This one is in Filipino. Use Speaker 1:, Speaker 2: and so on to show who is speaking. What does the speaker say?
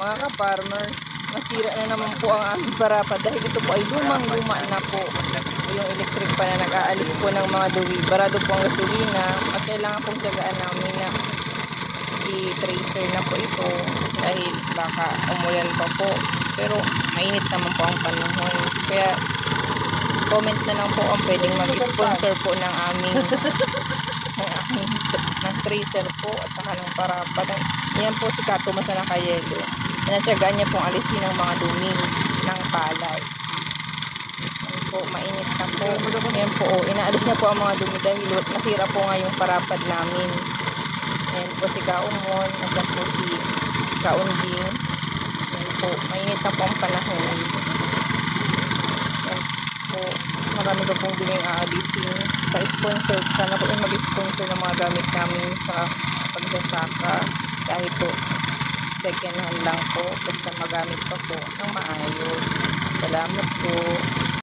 Speaker 1: Mga ka-farmers, nasira na naman po ang aming parapad dahil ito po ay lumang-luma na po. Yung electric pa na nag-aalis po ng mga duwi. Barado po ang gasolina at kailangan pong tiyagaan namin na i-tracer na po ito dahil baka umulan pa po. Pero mainit naman po ang panahon. Kaya comment na lang po ang pwedeng mag-sponsor po ng aming ng tracer po at saka ng parapad. Yan po si Kato Masana Kayelo. Natyagaan niya pong alisin ng mga dumi ng palay. Yan po, mainit na po. Yan po, inaalis niya po ang mga dumi dahil nasira po nga yung parapad namin. Yan po si Kaumon, at po si Kaunjing. Yan po, mainit na po ang panahon. Yan po, marami ko pong duming aalisin. Sa-sponsor, sana po yung mag-sponsor ng mga gamit namin sa pagsasaka. Dahil po, second hand lang po, basta magamit pa po ng maayos. Salamat po.